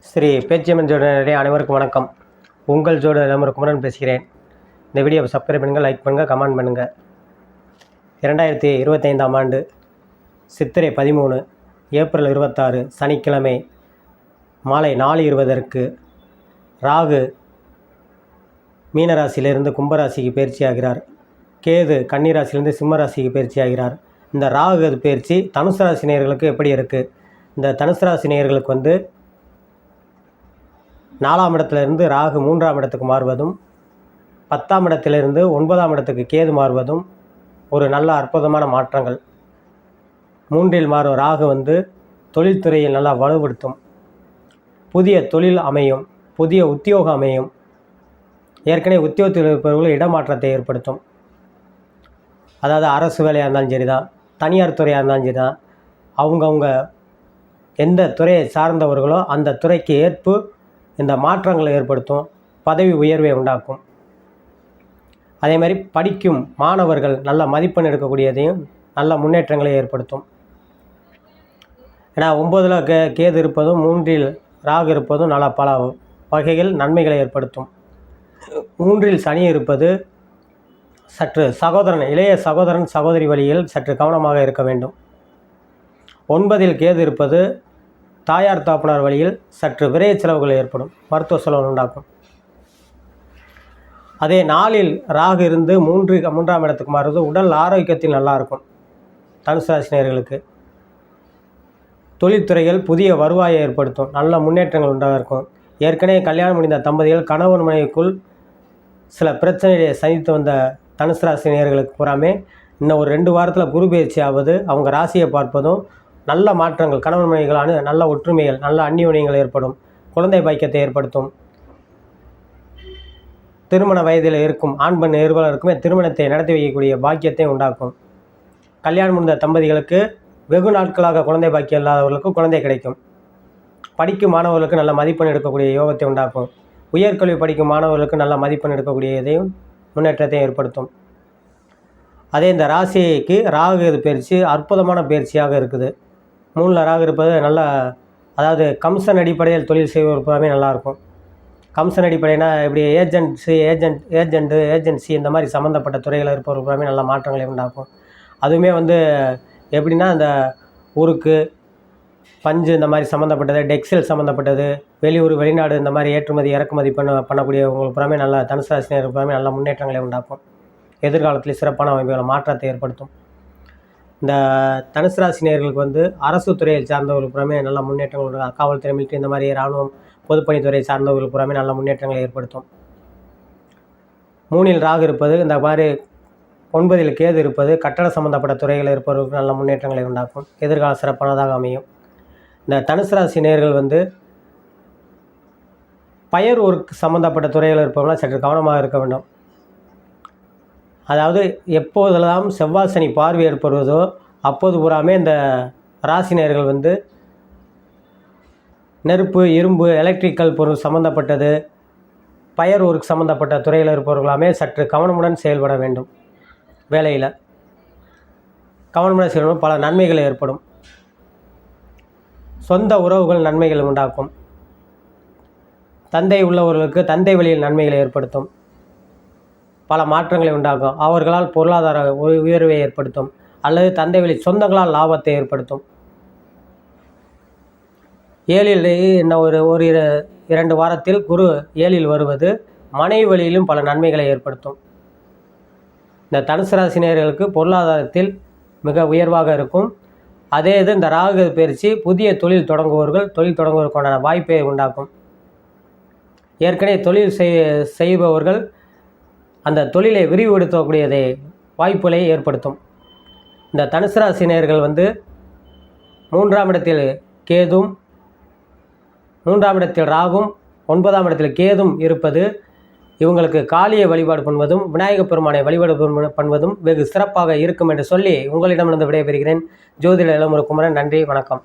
ஸ்ரீ பேச்சியம்மன் ஜோதிடரே அனைவருக்கும் வணக்கம். உங்கள் ஜோதிடர் குமரன் பேசுகிறேன். இந்த வீடியோவை சப்ஸ்கிரைப் பண்ணுங்கள், லைக் பண்ணுங்கள், கமெண்ட் பண்ணுங்கள். 2025ஆம் ஆண்டு சித்திரை 13 ஏப்ரல் 26 சனிக்கிழமை மாலை 4:20 ராகு மீனராசியிலிருந்து கும்பராசிக்கு பயிற்சியாகிறார். கேது கன்னிராசியிலிருந்து சிம்மராசிக்கு பயிற்சியாகிறார். இந்த ராகு பயிற்சி தனுசு ராசி நேயர்களுக்கு எப்படி இருக்குது? இந்த தனுசு ராசி நேயர்களுக்கு 4ஆம் இடத்திலிருந்து ராகு 3ஆம் இடத்துக்கு மாறுவதும், 10ஆம் இடத்திலிருந்து 9ஆம் இடத்துக்கு கேது மாறுவதும் ஒரு நல்ல அற்புதமான மாற்றங்கள். 3இல் மாறும் ராகு தொழில்துறையில் நல்லா வலுப்படுத்தும். புதிய தொழில் அமையும், புதிய உத்தியோகம் அமையும். ஏற்கனவே உத்தியோகத்தில் இருப்பவர்கள் இடமாற்றத்தை ஏற்படுத்தும். அதாவது அரசு வேலையாக இருந்தாலும் சரி தான், தனியார் துறையாக இருந்தாலும் சரி தான், அவங்கவுங்க எந்த துறையை சார்ந்தவர்களோ அந்த துறைக்கு ஏற்பு இந்த மாற்றங்களை ஏற்படுத்தும், பதவி உயர்வை உண்டாக்கும். அதே மாதிரி படிக்கும் மாணவர்கள் நல்ல மதிப்பெண் எடுக்கக்கூடியதையும் நல்ல முன்னேற்றங்களை ஏற்படுத்தும். ஏன்னா 9இல் கேது இருப்பதும் 3இல் ராகு இருப்பதும் நல்ல பல வகைகள் நன்மைகளை ஏற்படுத்தும். 3இல் சனி இருப்பது சற்று இளைய சகோதரன் சகோதரி வழியில் சற்று கவனமாக இருக்க வேண்டும். 9இல் கேது இருப்பது தாயார் தாப்பனார் வழியில் சற்று விரைய செலவுகள் ஏற்படும், மருத்துவ செலவு உண்டாக்கும். அதே 4இல் ராகு இருந்து 3ஆம் இடத்துக்கு மாறுவது உடல் ஆரோக்கியத்தில் நல்லாயிருக்கும். தனுசு ராசி நேயர்களுக்கு தொழில்துறைகள் புதிய வருவாயை ஏற்படுத்தும், நல்ல முன்னேற்றங்கள் உண்டாக இருக்கும். ஏற்கனவே கல்யாணம் முடிந்த தம்பதிகள் கணவன் மனைவிக்குள் சில பிரச்சனையை சந்தித்து வந்த தனுசு ராசி நேயர்களுக்கு பூராமே இன்னும் ஒரு 2 வாரத்தில் குரு பயிற்சி ஆவது, அவங்க ராசியை பார்ப்பதும் நல்ல மாற்றங்கள், கணவன் மனைவிகளான நல்ல ஒற்றுமைகள், நல்ல அந்நியோன்யங்கள் ஏற்படும், குழந்தை பாக்கியத்தை ஏற்படுத்தும். திருமண வயதில் இருக்கும் ஆண் பெண் இருவருக்குமே திருமணத்தை நடத்தி வைக்கக்கூடிய பாக்கியத்தை உண்டாக்கும். கல்யாணம் முடிந்த தம்பதிகளுக்கு வெகு நாட்களாக குழந்தை பாக்கியம் இல்லாதவர்களுக்கு குழந்தை கிடைக்கும். படிக்கும் மாணவர்களுக்கு நல்ல மதிப்பெண் எடுக்கக்கூடிய யோகத்தை உண்டாக்கும். உயர்கல்வி படிக்கும் மாணவர்களுக்கு நல்ல மதிப்பெண் எடுக்கக்கூடியதையும் முன்னேற்றத்தை ஏற்படுத்தும். அதே இந்த ராசிக்கு ராகு பயிற்சி அற்புதமான பயிற்சியாக இருக்குது. 3இல் ராகு இருப்பது நல்ல, அதாவது கமிஷன் அடிப்படையில் தொழில் செய்வதற்குமே நல்லாயிருக்கும். கமிஷன் அடிப்படைனா இப்படி ஏஜென்சி இந்த மாதிரி சம்மந்தப்பட்ட துறையில் இருப்பவர்களுக்குமே நல்ல மாற்றங்களை உண்டாக்கும். அதுவுமே எப்படின்னா இந்த ஊருக்கு பஞ்சு இந்த மாதிரி சம்மந்தப்பட்டது, டெக்ஸ்டைல் சம்மந்தப்பட்டது, வெளியூர் வெளிநாடு இந்த மாதிரி ஏற்றுமதி இறக்குமதி பண்ணக்கூடியவங்களுக்கு புறமே நல்ல தனுசு ராசினியருக்கு புறமே நல்ல முன்னேற்றங்களை உண்டாக்கும். எதிர்காலத்தில் சிறப்பான அமைப்புகளை மாற்றத்தை ஏற்படுத்தும். இந்த தனுசு ராசி நேயர்களுக்கு அரசு துறையை சார்ந்தவர்களுக்கு புறமே நல்ல முன்னேற்றங்கள் உண்டு. காவல்துறை, மிலிட்டரி இந்த மாதிரி இராணுவம், பொதுப்பணித்துறையை சார்ந்தவர்களுக்கு புறமே நல்ல முன்னேற்றங்களை ஏற்படுத்தும். 3இல் ராகு இருப்பது, இந்த மாதிரி 9இல் கேது இருப்பது கட்டட சம்பந்தப்பட்ட துறைகளில் இருப்பவர்களுக்கு நல்ல முன்னேற்றங்களை உண்டாக்கும். எதிர்கால சிறப்பானதாக அமையும். இந்த தனுசு ராசி நேயர்கள் பயர் ஒர்க் சம்மந்தப்பட்ட துறையில் இருப்பவங்களாம் சற்று கவனமாக இருக்க வேண்டும். அதாவது எப்போதெல்லாம் செவ்வாய் சனி பார்வை ஏற்படுவதோ அப்போது பூராமே இந்த ராசினியர்கள் நெருப்பு, இரும்பு, எலக்ட்ரிக்கல் பொருள் சம்மந்தப்பட்டது, பயர் ஒர்க் சம்மந்தப்பட்ட துறையில் இருப்பவர்களாமே சற்று கவனமுடன் செயல்பட வேண்டும். வேலையில் கவனமுடன் செயல்படும் பல நன்மைகள் ஏற்படும். சொந்த உறவுகள் நன்மைகள் உண்டாக்கும். தந்தை உள்ளவர்களுக்கு தந்தை வழியில் நன்மைகளை ஏற்படுத்தும், பல மாற்றங்களை உண்டாக்கும். அவர்களால் பொருளாதார உயர்வை ஏற்படுத்தும், அல்லது தந்தை வழி சொந்தங்களால் லாபத்தை ஏற்படுத்தும். 7இல் இன்னும் ஒரு 2 வாரத்தில் குரு 7இல் வருவது மனைவி வழியிலும் பல நன்மைகளை ஏற்படுத்தும். இந்த தனுசு ராசினியர்களுக்கு பொருளாதாரத்தில் மிக உயர்வாக இருக்கும். அதே இது இந்த ராகு பயிற்சி புதிய தொழில் தொடங்குவதற்கான வாய்ப்பை உண்டாக்கும். ஏற்கனவே தொழில் செய்பவர்கள் அந்த தொழிலை விரிவுபடுத்தக்கூடியதை வாய்ப்புகளை ஏற்படுத்தும். இந்த தனுசு ராசி நேயர்கள் 3ஆம் இடத்தில் கேதும், 3ஆம் இடத்தில் ராகும், 9ஆம் இடத்தில் கேதும் இருப்பது இவங்களுக்கு காளியை வழிபாடு பண்ணுவதும் விநாயகப் பெருமானை வழிபாடு பண்ணுவதும் வெகு சிறப்பாக இருக்கும் என்று சொல்லி உங்களிடமிருந்து விடைபெறுகிறேன். ஜோதிட இளமுரு குமரன். நன்றி, வணக்கம்.